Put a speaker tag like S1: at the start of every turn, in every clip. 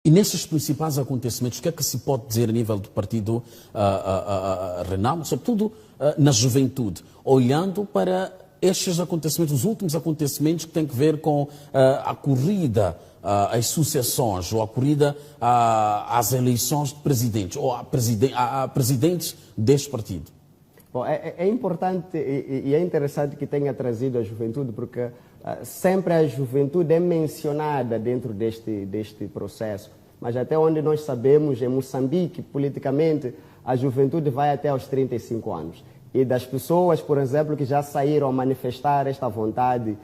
S1: E nesses principais acontecimentos, o que é que se pode dizer a nível do partido Renamo, sobretudo na juventude, olhando para estes acontecimentos, os últimos acontecimentos que têm a ver com a corrida às sucessões, ou a corrida às eleições de presidentes, ou a presidentes deste partido?
S2: Bom, é importante e é interessante que tenha trazido a juventude, porque sempre a juventude é mencionada dentro deste processo. Mas até onde nós sabemos, em Moçambique, politicamente, a juventude vai até aos 35 anos. E das pessoas, por exemplo, que já saíram a manifestar esta vontade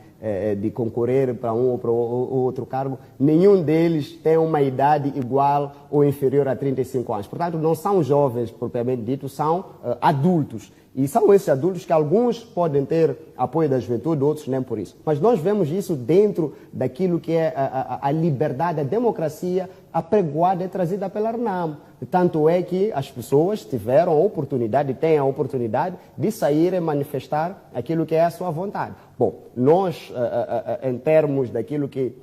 S2: de concorrer para um ou para outro cargo, nenhum deles tem uma idade igual ou inferior a 35 anos. Portanto, não são jovens, propriamente dito, são adultos. E são esses adultos que alguns podem ter apoio da juventude, outros nem por isso. Mas nós vemos isso dentro daquilo que é a liberdade, a democracia apregoada e trazida pela Renamo. Tanto é que as pessoas tiveram a oportunidade, têm a oportunidade de sair e manifestar aquilo que é a sua vontade. Bom, nós, em termos daquilo que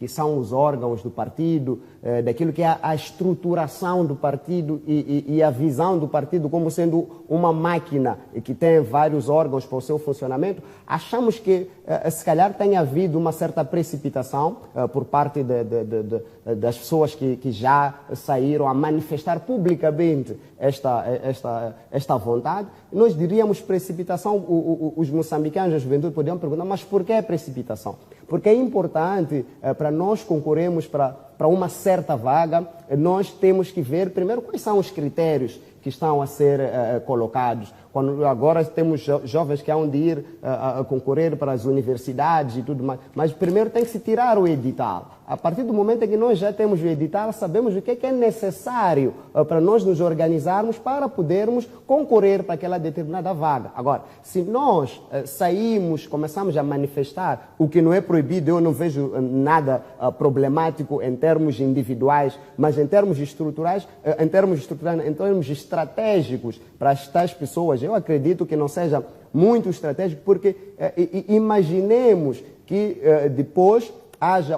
S2: são os órgãos do partido, daquilo que é a estruturação do partido e a visão do partido como sendo uma máquina que tem vários órgãos para o seu funcionamento, achamos que se calhar tenha havido uma certa precipitação por parte das pessoas que já saíram a manifestar publicamente esta vontade. Nós diríamos precipitação. Os moçambicanos, a juventude, poderiam perguntar, mas por que precipitação? Porque é importante, para nós concorrermos para uma certa vaga, nós temos que ver primeiro quais são os critérios que estão a ser colocados. Quando agora temos jovens que hão de ir a concorrer para as universidades e tudo mais, mas primeiro tem que se tirar o edital. A partir do momento em que nós já temos o edital, sabemos o que é necessário para nós nos organizarmos para podermos concorrer para aquela determinada vaga. Agora, se nós saímos, começamos a manifestar, o que não é proibido, eu não vejo nada problemático em termos individuais, mas em termos estruturais, em termos estratégicos para estas pessoas, eu acredito que não seja muito estratégico, porque imaginemos que depois haja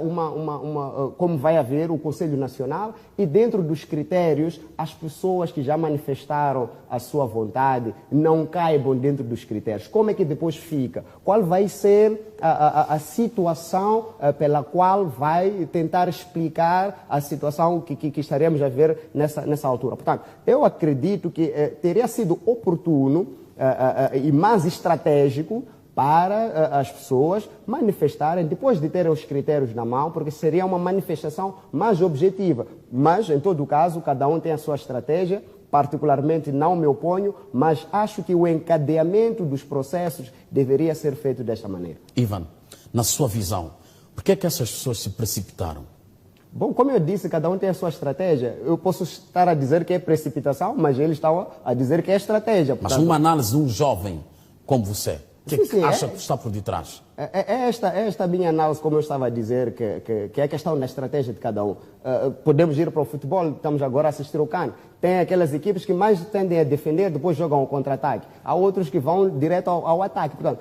S2: como vai haver o Conselho Nacional e dentro dos critérios as pessoas que já manifestaram a sua vontade não caibam dentro dos critérios. Como é que depois fica? Qual vai ser a situação pela qual vai tentar explicar a situação que estaremos a ver nessa altura? Portanto, eu acredito que teria sido oportuno e mais estratégico para as pessoas manifestarem, depois de terem os critérios na mão, porque seria uma manifestação mais objetiva. Mas, em todo caso, cada um tem a sua estratégia, particularmente não me oponho, mas acho que o encadeamento dos processos deveria ser feito desta maneira.
S1: Ivan, na sua visão, por que é que essas pessoas se precipitaram?
S2: Bom, como eu disse, cada um tem a sua estratégia. Eu posso estar a dizer que é precipitação, mas eles estão a dizer que é estratégia.
S1: Portanto, mas numa análise de um jovem como você, o que acha que está por detrás?
S2: Esta minha análise, como eu estava a dizer, que é a questão da estratégia de cada um. Podemos ir para o futebol, estamos agora a assistir ao CAN. Tem aquelas equipes que mais tendem a defender, depois jogam o contra-ataque. Há outros que vão direto ao ataque. Portanto,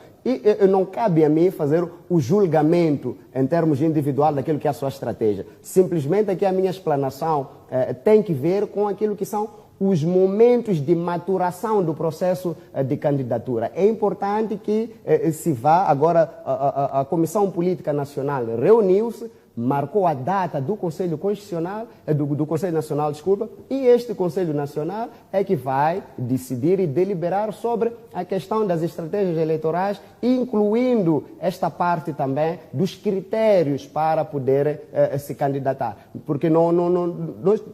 S2: não cabe a mim fazer o julgamento em termos individual daquilo que é a sua estratégia. Simplesmente aqui a minha explanação tem que ver com aquilo que são os momentos de maturação do processo de candidatura. É importante que se vá agora, a Comissão Política Nacional reuniu-se, marcou a data do Conselho Constitucional, do Conselho Nacional, desculpa, e este Conselho Nacional é que vai decidir e deliberar sobre a questão das estratégias eleitorais, incluindo esta parte também dos critérios para poder se candidatar. Porque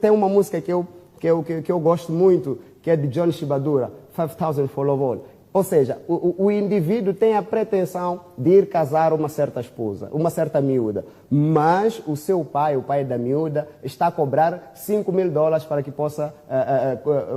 S2: tem uma música que eu gosto muito, que é de John Shibadura, 5,000 for Love All. Ou seja, o indivíduo tem a pretensão de ir casar uma certa esposa, uma certa miúda, mas o seu pai, o pai da miúda, está a cobrar $5.000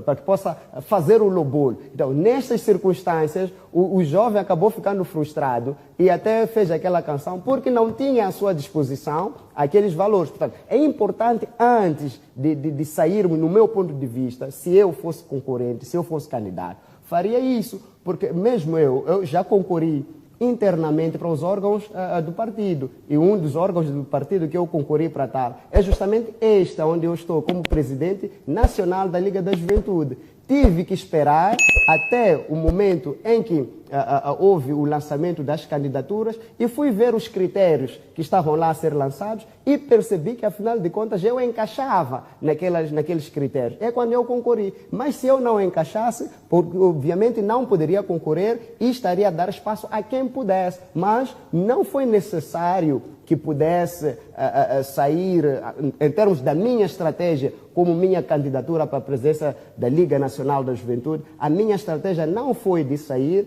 S2: para que possa fazer o lobolho. Então, nestas circunstâncias, o jovem acabou ficando frustrado e até fez aquela canção porque não tinha à sua disposição aqueles valores. Portanto, é importante, antes de sairmos, no meu ponto de vista, se eu fosse concorrente, se eu fosse candidato, faria isso, porque mesmo eu já concorri internamente para os órgãos do partido. E um dos órgãos do partido que eu concorri para tal é justamente este, onde eu estou como presidente nacional da Liga da Juventude. Tive que esperar até o momento em que houve o lançamento das candidaturas e fui ver os critérios que estavam lá a ser lançados e percebi que, afinal de contas, eu encaixava naqueles critérios. É quando eu concorri. Mas se eu não encaixasse, obviamente não poderia concorrer e estaria a dar espaço a quem pudesse. Mas não foi necessário que pudesse sair, em termos da minha estratégia, como minha candidatura para a presidência da Liga Nacional da Juventude, a minha estratégia não foi de sair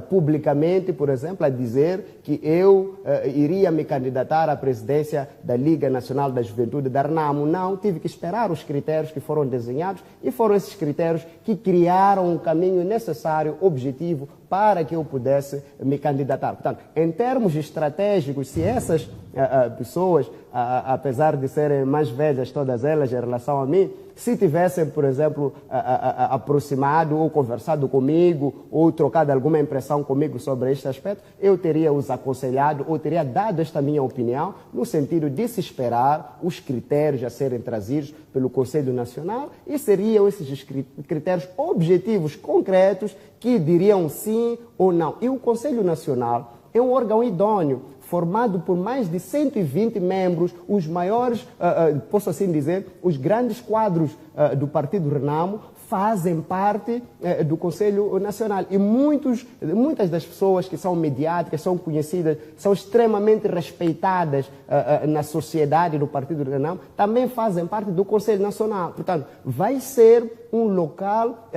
S2: publicamente, por exemplo, a dizer que eu iria me candidatar à presidência da Liga Nacional da Juventude da RENAMO. Não, tive que esperar os critérios que foram desenhados e foram esses critérios que criaram um caminho necessário, objetivo, para que eu pudesse me candidatar. Portanto, em termos estratégicos, se essas pessoas, apesar de serem mais velhas todas elas em relação a mim, se tivessem, por exemplo, aproximado ou conversado comigo ou trocado alguma impressão comigo sobre este aspecto, eu teria os aconselhado ou teria dado esta minha opinião no sentido de se esperar os critérios a serem trazidos pelo Conselho Nacional e seriam esses critérios objetivos, concretos, que diriam sim ou não. E o Conselho Nacional é um órgão idôneo, formado por mais de 120 membros, os maiores, posso assim dizer, os grandes quadros do Partido RENAMO fazem parte do Conselho Nacional. E muitas das pessoas que são mediáticas, são conhecidas, são extremamente respeitadas na sociedade do Partido RENAMO, também fazem parte do Conselho Nacional. Portanto, vai ser um local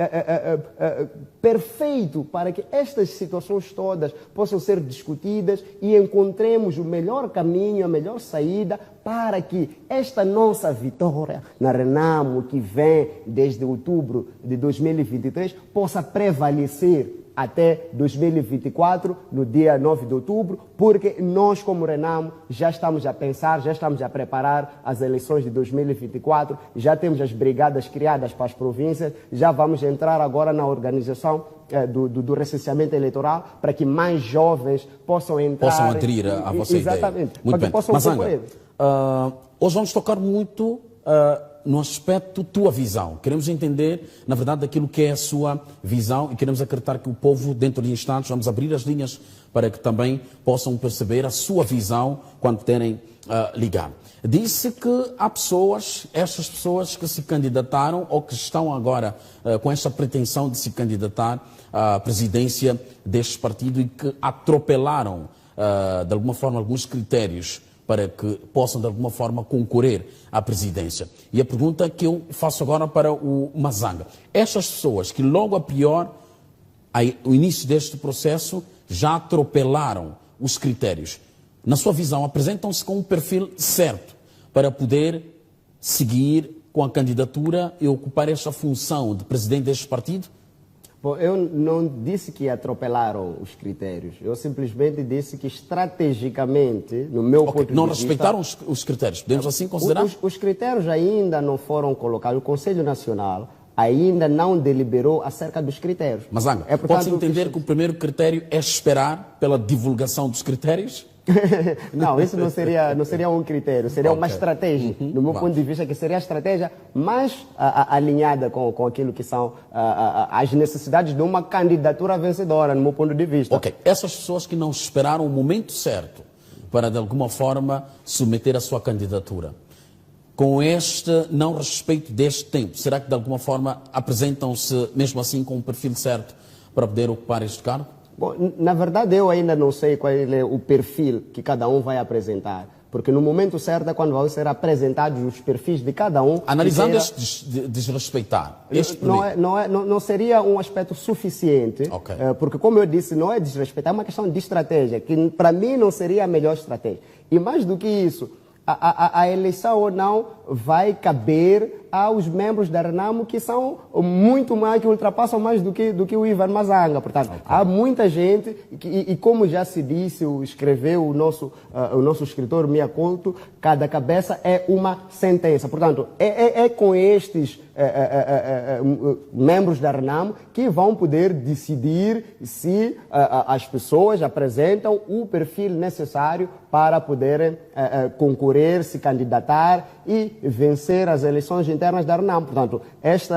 S2: perfeito para que estas situações todas possam ser discutidas e encontremos o melhor caminho, a melhor saída para que esta nossa vitória na RENAMO, que vem desde outubro de 2023, possa prevalecer até 2024, no dia 9 de outubro, porque nós, como RENAMO, já estamos a pensar, já estamos a preparar as eleições de 2024, já temos as brigadas criadas para as províncias, já vamos entrar agora na organização do recenseamento eleitoral para que mais jovens possam entrar.
S1: Possam aderir a vossa ideia.
S2: Exatamente.
S1: Muito bem.
S2: Mazanga,
S1: hoje vamos tocar muito no aspecto tua visão. Queremos entender, na verdade, aquilo que é a sua visão e queremos acreditar que o povo, dentro de instantes, vamos abrir as linhas para que também possam perceber a sua visão quando terem ligar. Disse que há pessoas, estas pessoas que se candidataram ou que estão agora com esta pretensão de se candidatar à presidência deste partido e que atropelaram, de alguma forma, alguns critérios para que possam, de alguma forma, concorrer à presidência. E a pergunta que eu faço agora para o Mazanga. Estas pessoas que logo a priori, ao início deste processo, já atropelaram os critérios, na sua visão, apresentam-se com um perfil certo para poder seguir com a candidatura e ocupar esta função de presidente deste partido?
S2: Bom, eu não disse que atropelaram os critérios. Eu simplesmente disse que estrategicamente, no meu ponto de vista...
S1: Não respeitaram os critérios, podemos assim considerar?
S2: Os critérios ainda não foram colocados. O Conselho Nacional ainda não deliberou acerca dos critérios.
S1: Mazanga, pode-se entender que o primeiro critério é esperar pela divulgação dos critérios?
S2: Não, isso não seria um critério, seria uma estratégia. Do meu ponto de vista, que seria a estratégia mais alinhada com aquilo que são as necessidades de uma candidatura vencedora, no meu ponto de vista.
S1: Ok, essas pessoas que não esperaram o momento certo para, de alguma forma, submeter a sua candidatura, com este não respeito deste tempo, será que, de alguma forma, apresentam-se, mesmo assim, com o perfil certo para poder ocupar este cargo?
S2: Bom, na verdade, eu ainda não sei qual é o perfil que cada um vai apresentar, porque no momento certo é quando vão ser apresentados os perfis de cada um.
S1: Analisando este desrespeitar,
S2: não seria um aspecto suficiente, porque, como eu disse, não é desrespeitar, é uma questão de estratégia, que para mim não seria a melhor estratégia. E mais do que isso, a eleição ou não vai caber aos membros da Renamo, que são muito mais, que ultrapassam mais do que o Ivan Mazanga. Portanto, há muita gente, e como já se disse, escreveu o nosso escritor Mia Couto, cada cabeça é uma sentença. Portanto, é com estes membros da Renamo que vão poder decidir se as pessoas apresentam o perfil necessário para poderem concorrer, se candidatar e vencer as eleições internas da Renamo. Portanto, esta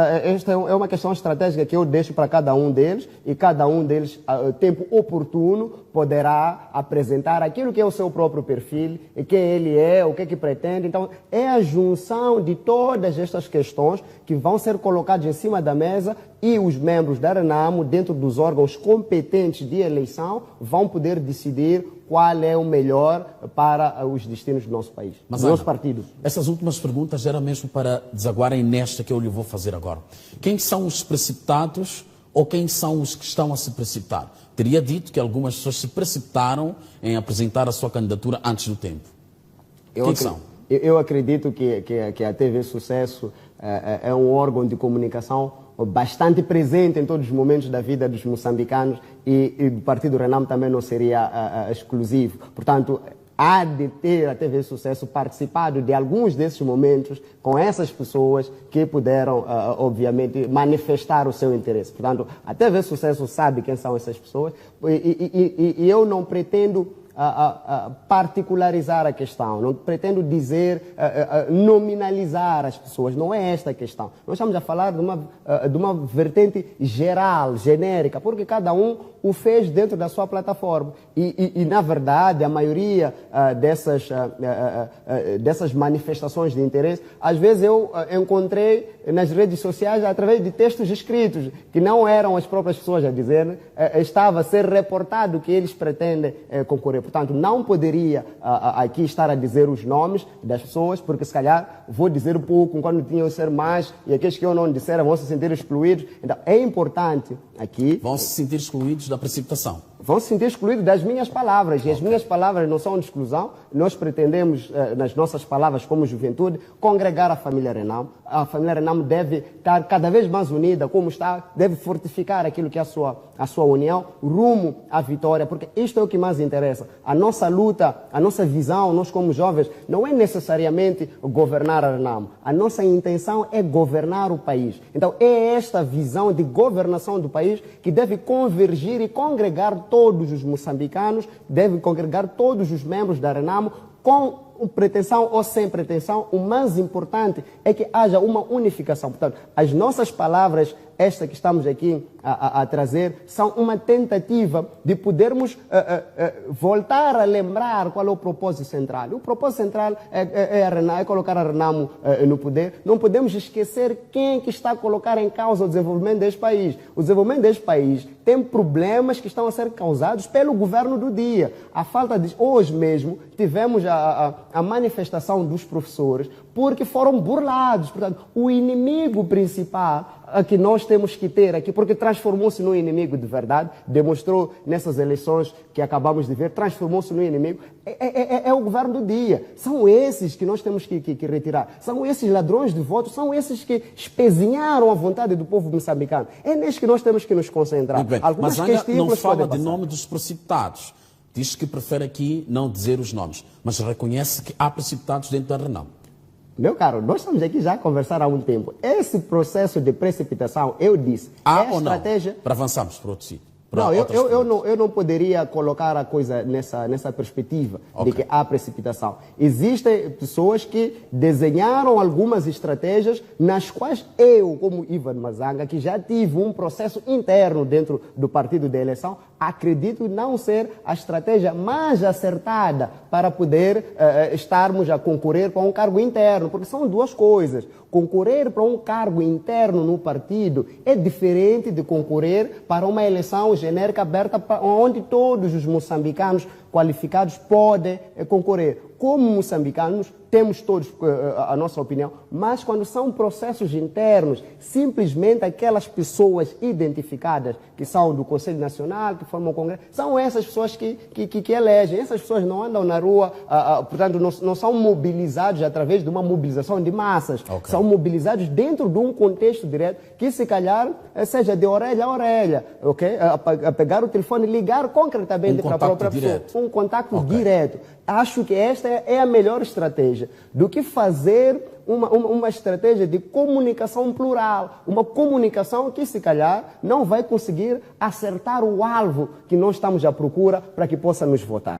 S2: é uma questão estratégica que eu deixo para cada um deles, e cada um deles, no tempo oportuno, poderá apresentar aquilo que é o seu próprio perfil, e quem ele é, o que é que pretende. Então, é a junção de todas estas questões que vão ser colocadas em cima da mesa, e os membros da Renamo, dentro dos órgãos competentes de eleição, vão poder decidir qual é o melhor para os destinos do nosso país, do nosso partido.
S1: Essas últimas perguntas eram mesmo para desaguarem nesta que eu lhe vou fazer agora. Quem são os precipitados ou quem são os que estão a se precipitar? Teria dito que algumas pessoas se precipitaram em apresentar a sua candidatura antes do tempo. Quem são?
S2: Eu acredito que a TV Sucesso é um órgão de comunicação bastante presente em todos os momentos da vida dos moçambicanos, e o Partido Renamo também não seria exclusivo. Portanto, há de ter a TV Sucesso participado de alguns desses momentos com essas pessoas que puderam, obviamente, manifestar o seu interesse. Portanto, a TV Sucesso sabe quem são essas pessoas, e eu não pretendo particularizar a questão, não pretendo dizer, nominalizar as pessoas, não é esta a questão. Nós estamos a falar de uma vertente geral, genérica, porque cada um o fez dentro da sua plataforma. E na verdade, a maioria dessas manifestações de interesse, às vezes eu encontrei nas redes sociais através de textos escritos, que não eram as próprias pessoas a dizer, estava a ser reportado que eles pretendem concorrer. Portanto, não poderia aqui estar a dizer os nomes das pessoas, porque se calhar vou dizer pouco quando tinham que ser mais, e aqueles que eu não disser vão se sentir excluídos. Então, é importante aqui...
S1: Vão se sentir excluídos da precipitação.
S2: Vão se sentir excluídos das minhas palavras. E as minhas palavras não são de exclusão. Nós pretendemos, nas nossas palavras como juventude, congregar a família Renamo. A família Renamo deve estar cada vez mais unida, como está, deve fortificar aquilo que é a sua união, rumo à vitória, porque isto é o que mais interessa. A nossa luta, a nossa visão, nós como jovens, não é necessariamente governar a Renamo. A nossa intenção é governar o país. Então, é esta visão de governação do país que deve convergir e congregar todos os moçambicanos, deve congregar todos os membros da Renamo, com pretensão ou sem pretensão. O mais importante é que haja uma unificação. Portanto, as nossas palavras, esta que estamos aqui a trazer, são uma tentativa de podermos voltar a lembrar qual é o propósito central. O propósito central é colocar a Renamo no poder. Não podemos esquecer quem que está a colocar em causa o desenvolvimento deste país. O desenvolvimento deste país tem problemas que estão a ser causados pelo governo do dia. A falta de... Hoje mesmo tivemos a manifestação dos professores porque foram burlados. Portanto, o inimigo principal que nós temos que ter aqui, porque transformou-se num inimigo de verdade, demonstrou nessas eleições que acabamos de ver, transformou-se num inimigo, é o governo do dia. São esses que nós temos que retirar. São esses ladrões de votos, são esses que espezinharam a vontade do povo moçambicano. É nesses que nós temos que nos concentrar.
S1: Muito bem. Mas ainda não fala de nome dos precipitados. Diz que prefere aqui não dizer os nomes, mas reconhece que há precipitados dentro da Renamo.
S2: Meu caro, nós estamos aqui já a conversar há um tempo. Esse processo de precipitação, eu disse,
S1: há
S2: é
S1: ou
S2: estratégia...
S1: não? Para avançarmos para outro sítio.
S2: Não, eu não poderia colocar a coisa nessa perspectiva de que há precipitação. Existem pessoas que desenharam algumas estratégias nas quais eu, como Ivan Mazanga, que já tive um processo interno dentro do partido de eleição, acredito não ser a estratégia mais acertada para poder estarmos a concorrer para um cargo interno, porque são duas coisas. Concorrer para um cargo interno no partido é diferente de concorrer para uma eleição genérica aberta onde todos os moçambicanos qualificados podem concorrer. Como moçambicanos, temos todos a nossa opinião, mas quando são processos internos, simplesmente aquelas pessoas identificadas, que são do Conselho Nacional, que formam o Congresso, são essas pessoas que elegem. Essas pessoas não andam na rua, portanto, não são mobilizados através de uma mobilização de massas. Okay. São mobilizados dentro de um contexto direto, que se calhar seja de orelha a orelha, okay? A pegar o telefone e ligar concretamente para a própria pessoa. Um contato direto. Acho que esta é a melhor estratégia do que fazer uma estratégia de comunicação plural, uma comunicação que, se calhar, não vai conseguir acertar o alvo que nós estamos à procura para que possa nos votar.